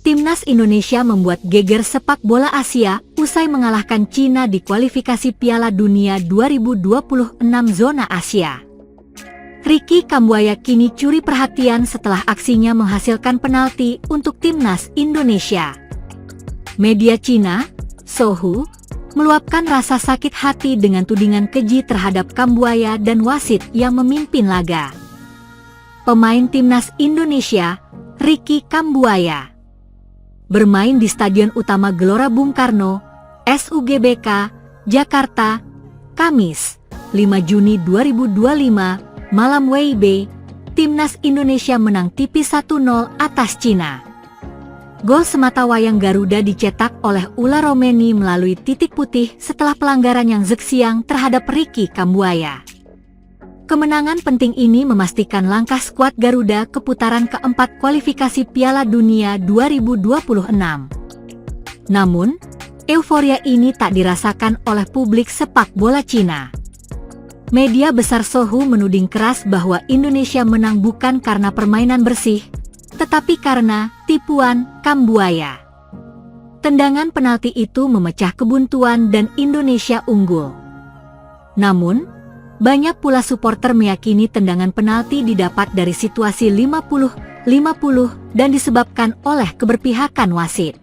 Timnas Indonesia membuat geger sepak bola Asia usai mengalahkan Cina di kualifikasi Piala Dunia 2026 zona Asia. Ricky Kambuaya kini curi perhatian setelah aksinya menghasilkan penalti untuk Timnas Indonesia. Media Cina, Sohu, meluapkan rasa sakit hati dengan tudingan keji terhadap Kambuaya dan wasit yang memimpin laga. Pemain Timnas Indonesia, Ricky Kambuaya, bermain di Stadion Utama Gelora Bung Karno, SUGBK, Jakarta, Kamis, 5 Juni 2025, malam WIB, Timnas Indonesia menang tipis 1-0 atas Cina. Gol sematawayang Garuda dicetak oleh Ula Romeni melalui titik putih setelah pelanggaran yang zeksiang terhadap Ricky Kambuaya. Kemenangan penting ini memastikan langkah skuad Garuda ke putaran keempat kualifikasi Piala Dunia 2026. Namun, euforia ini tak dirasakan oleh publik sepak bola Cina. Media besar Sohu menuding keras bahwa Indonesia menang bukan karena permainan bersih, tetapi karena tipuan Kambuaya. Tendangan penalti itu memecah kebuntuan dan Indonesia unggul. Namun, banyak pula supporter meyakini tendangan penalti didapat dari situasi 50-50 dan disebabkan oleh keberpihakan wasit.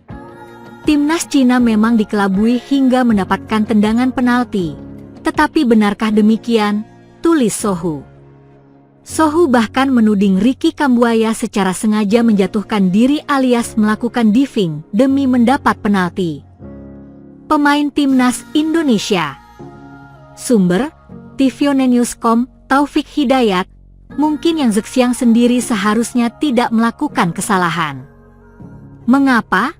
Timnas Cina memang dikelabui hingga mendapatkan tendangan penalti. Tetapi benarkah demikian? Tulis Sohu. Sohu bahkan menuding Ricky Kambuaya secara sengaja menjatuhkan diri alias melakukan diving demi mendapat penalti. Pemain Timnas Indonesia. Sumber tvnews.com, Taufik Hidayat, mungkin yang zeksiang sendiri seharusnya tidak melakukan kesalahan. Mengapa?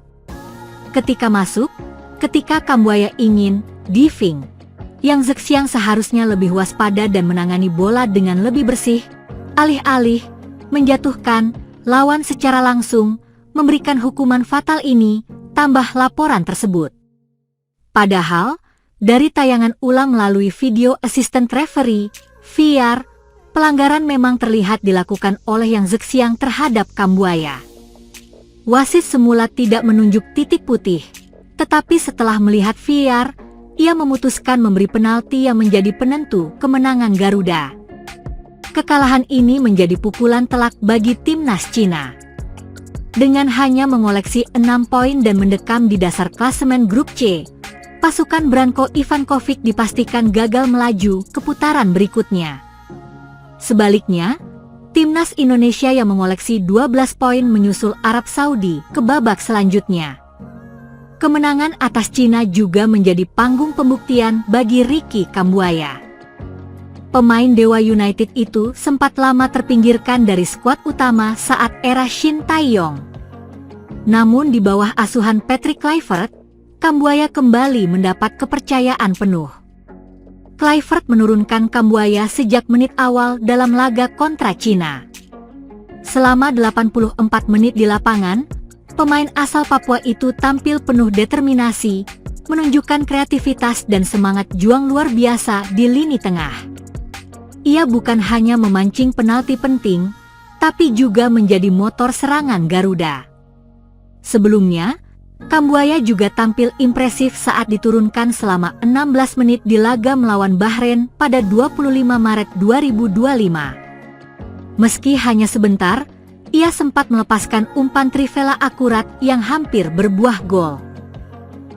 Ketika Kambuaya ingin diving, yang zeksiang seharusnya lebih waspada dan menangani bola dengan lebih bersih, alih-alih menjatuhkan lawan secara langsung, memberikan hukuman fatal ini, tambah laporan tersebut. Padahal, dari tayangan ulang melalui video assistant referee, VAR, pelanggaran memang terlihat dilakukan oleh yang zeksiang terhadap Kambuaya. Wasit semula tidak menunjuk titik putih, tetapi setelah melihat VAR, ia memutuskan memberi penalti yang menjadi penentu kemenangan Garuda. Kekalahan ini menjadi pukulan telak bagi Timnas Cina. Dengan hanya mengoleksi 6 poin dan mendekam di dasar klasemen grup C, pasukan Branko Ivankovic dipastikan gagal melaju ke putaran berikutnya. Sebaliknya, Timnas Indonesia yang mengoleksi 12 poin menyusul Arab Saudi ke babak selanjutnya. Kemenangan atas Cina juga menjadi panggung pembuktian bagi Ricky Kambuaya. Pemain Dewa United itu sempat lama terpinggirkan dari skuad utama saat era Shin Tae-yong. Namun di bawah asuhan Patrick Kluivert, Kambuaya kembali mendapat kepercayaan penuh. Kluivert menurunkan Kambuaya sejak menit awal dalam laga kontra Cina. Selama 84 menit di lapangan, pemain asal Papua itu tampil penuh determinasi, menunjukkan kreativitas dan semangat juang luar biasa di lini tengah. Ia bukan hanya memancing penalti penting, tapi juga menjadi motor serangan Garuda. Sebelumnya, Kambuaya juga tampil impresif saat diturunkan selama 16 menit di laga melawan Bahrain pada 25 Maret 2025. Meski hanya sebentar, ia sempat melepaskan umpan trivela akurat yang hampir berbuah gol.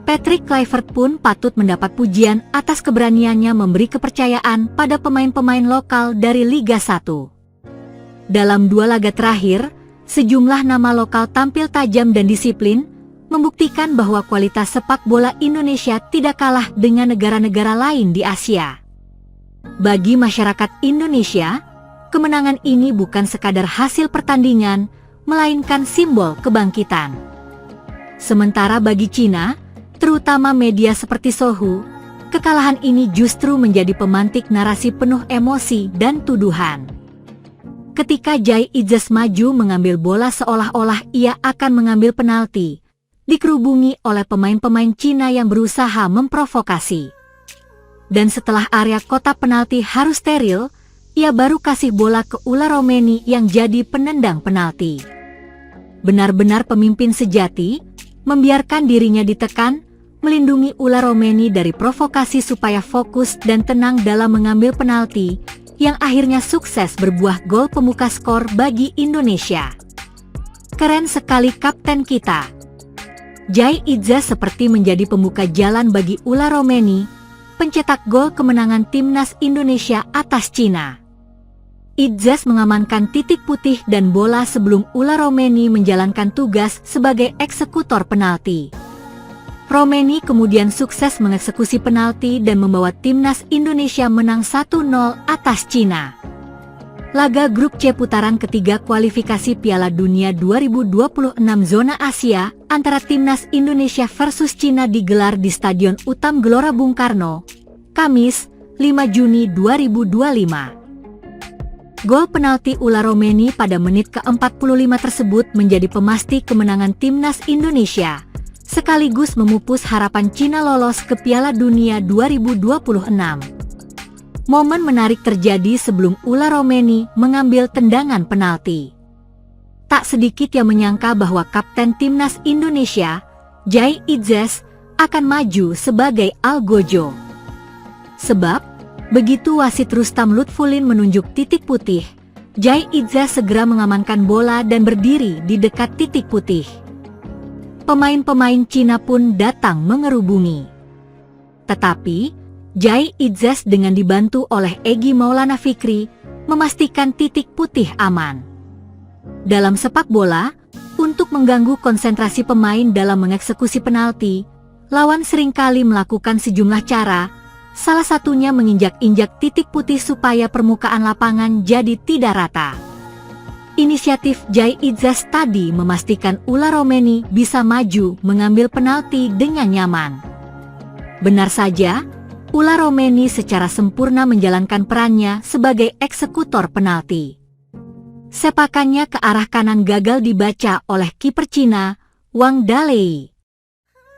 Patrick Kluivert pun patut mendapat pujian atas keberaniannya memberi kepercayaan pada pemain-pemain lokal dari Liga 1. Dalam 2 laga terakhir, sejumlah nama lokal tampil tajam dan disiplin, membuktikan bahwa kualitas sepak bola Indonesia tidak kalah dengan negara-negara lain di Asia. Bagi masyarakat Indonesia, kemenangan ini bukan sekadar hasil pertandingan, melainkan simbol kebangkitan. Sementara bagi Cina, terutama media seperti Sohu, kekalahan ini justru menjadi pemantik narasi penuh emosi dan tuduhan. Ketika Jai Izas maju mengambil bola seolah-olah ia akan mengambil penalti, dikerubungi oleh pemain-pemain Cina yang berusaha memprovokasi. Dan setelah area kotak penalti harus steril, ia baru kasih bola ke Ula Romeni yang jadi penendang penalti. benar-benar pemimpin sejati, membiarkan dirinya ditekan, melindungi Ula Romeni dari provokasi supaya fokus dan tenang dalam mengambil penalti, yang akhirnya sukses berbuah gol pembuka skor bagi Indonesia. Keren sekali kapten kita. Jai Idzas seperti menjadi pembuka jalan bagi Ula Romeni, pencetak gol kemenangan timnas Indonesia atas Cina. Idzas mengamankan titik putih dan bola sebelum Ula Romeni menjalankan tugas sebagai eksekutor penalti. Romeni kemudian sukses mengeksekusi penalti dan membawa timnas Indonesia menang 1-0 atas Cina. Laga grup C putaran ketiga kualifikasi Piala Dunia 2026 zona Asia antara timnas Indonesia versus Cina digelar di Stadion Utama Gelora Bung Karno, Kamis, 5 Juni 2025. Gol penalti Ula Romeni pada menit ke-45 tersebut menjadi pemasti kemenangan timnas Indonesia, sekaligus memupus harapan Cina lolos ke Piala Dunia 2026. Momen menarik terjadi sebelum Ula Romeni mengambil tendangan penalti. Tak sedikit yang menyangka bahwa kapten timnas Indonesia, Jai Idzas, akan maju sebagai algojo. Sebab, begitu wasit Rustam Lutfulin menunjuk titik putih, Jai Idzas segera mengamankan bola dan berdiri di dekat titik putih. Pemain-pemain Cina pun datang mengerubungi. Tetapi, Jai Idzas dengan dibantu oleh Egy Maulana Fikri, memastikan titik putih aman. Dalam sepak bola, untuk mengganggu konsentrasi pemain dalam mengeksekusi penalti, lawan seringkali melakukan sejumlah cara, salah satunya menginjak-injak titik putih supaya permukaan lapangan jadi tidak rata. Inisiatif Jai Idzas tadi memastikan Ula Romeni bisa maju mengambil penalti dengan nyaman. Benar saja, Ula Romeni secara sempurna menjalankan perannya sebagai eksekutor penalti. Sepakannya ke arah kanan gagal dibaca oleh kiper Cina, Wang Dalei.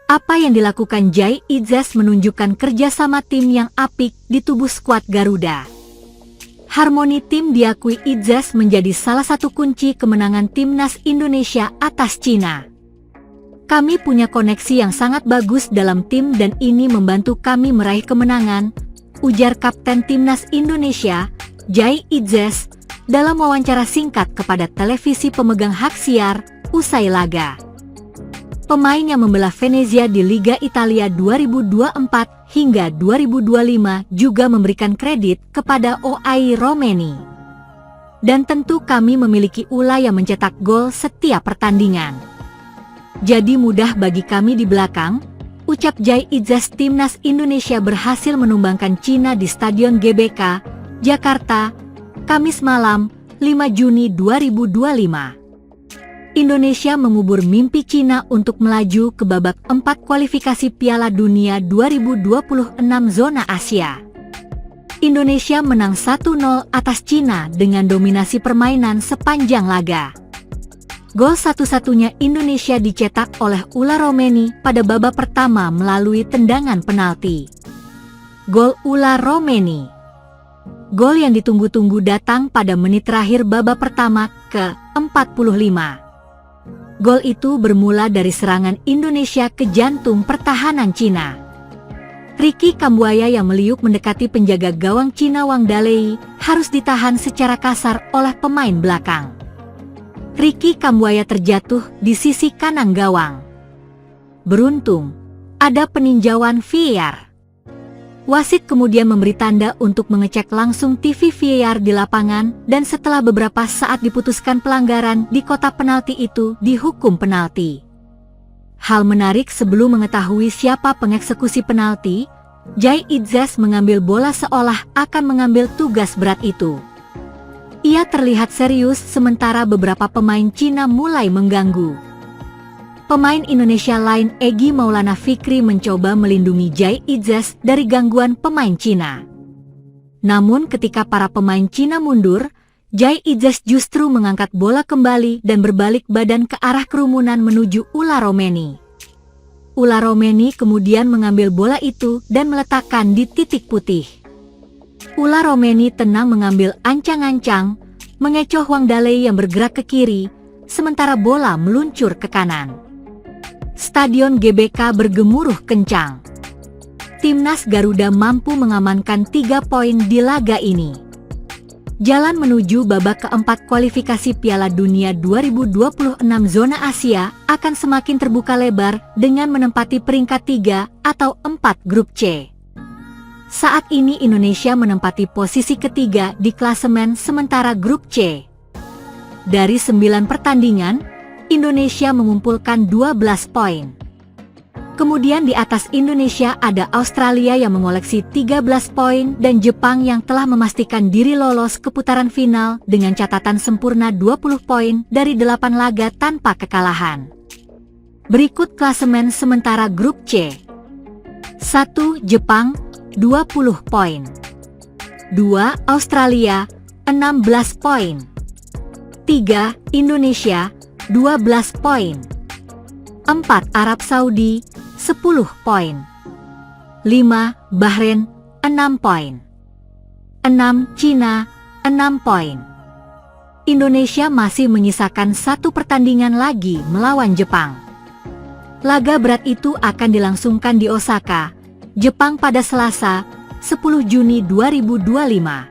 Apa yang dilakukan Jai Idzas menunjukkan kerjasama tim yang apik di tubuh skuad Garuda. Harmoni tim diakui Idzas menjadi salah satu kunci kemenangan timnas Indonesia atas Cina. Kami punya koneksi yang sangat bagus dalam tim dan ini membantu kami meraih kemenangan, ujar Kapten Timnas Indonesia, Jai Idzas, dalam wawancara singkat kepada televisi pemegang hak siar, usai laga. Pemain yang membelah Venezia di Liga Italia 2024 hingga 2025 juga memberikan kredit kepada Ula Romeni. Dan tentu kami memiliki Ula yang mencetak gol setiap pertandingan. Jadi mudah bagi kami di belakang, ucap Jai Idzas. Timnas Indonesia berhasil menumbangkan Cina di Stadion GBK, Jakarta, Kamis malam, 5 Juni 2025. Indonesia mengubur mimpi Cina untuk melaju ke babak 4 kualifikasi Piala Dunia 2026 zona Asia. Indonesia menang 1-0 atas Cina dengan dominasi permainan sepanjang laga. Gol satu-satunya Indonesia dicetak oleh Ula Romeni pada babak pertama melalui tendangan penalti. Gol Ula Romeni. Gol yang ditunggu-tunggu datang pada menit terakhir babak pertama ke-45. Gol itu bermula dari serangan Indonesia ke jantung pertahanan Cina. Ricky Kambuaya yang meliuk mendekati penjaga gawang Cina Wang Dalei harus ditahan secara kasar oleh pemain belakang. Ricky Kambuaya terjatuh di sisi kanan gawang. Beruntung, ada peninjauan VAR. Wasit kemudian memberi tanda untuk mengecek langsung TV VAR di lapangan dan setelah beberapa saat diputuskan pelanggaran di kotak penalti itu dihukum penalti. Hal menarik, sebelum mengetahui siapa pengeksekusi penalti, Jai Idzas mengambil bola seolah akan mengambil tugas berat itu. Ia terlihat serius sementara beberapa pemain Cina mulai mengganggu. Pemain Indonesia lain Egy Maulana Fikri mencoba melindungi Jai Idzas dari gangguan pemain Cina. Namun ketika para pemain Cina mundur, Jai Idzas justru mengangkat bola kembali dan berbalik badan ke arah kerumunan menuju Ula Romeni. Ula Romeni kemudian mengambil bola itu dan meletakkan di titik putih. Ula Romeni tenang mengambil ancang-ancang, mengecoh Wang Dalei yang bergerak ke kiri, sementara bola meluncur ke kanan. Stadion GBK bergemuruh kencang. Timnas Garuda mampu mengamankan 3 poin di laga ini. Jalan menuju babak keempat kualifikasi Piala Dunia 2026 zona Asia akan semakin terbuka lebar dengan menempati peringkat 3 atau 4 grup C. Saat ini Indonesia menempati posisi ketiga di klasemen sementara grup C. Dari 9 pertandingan, Indonesia mengumpulkan 12 poin. Kemudian di atas Indonesia ada Australia yang mengoleksi 13 poin dan Jepang yang telah memastikan diri lolos ke putaran final dengan catatan sempurna 20 poin dari 8 laga tanpa kekalahan. Berikut klasemen sementara grup C. 1. Jepang 20 poin. 2. Australia 16 poin. 3. Indonesia 12 poin. 4. Arab Saudi 10 poin. 5. Bahrain 6 poin. 6. Cina 6 poin. Indonesia masih menyisakan 1 pertandingan lagi melawan Jepang. Laga berat itu akan dilangsungkan di Osaka, Jepang pada Selasa, 10 Juni 2025.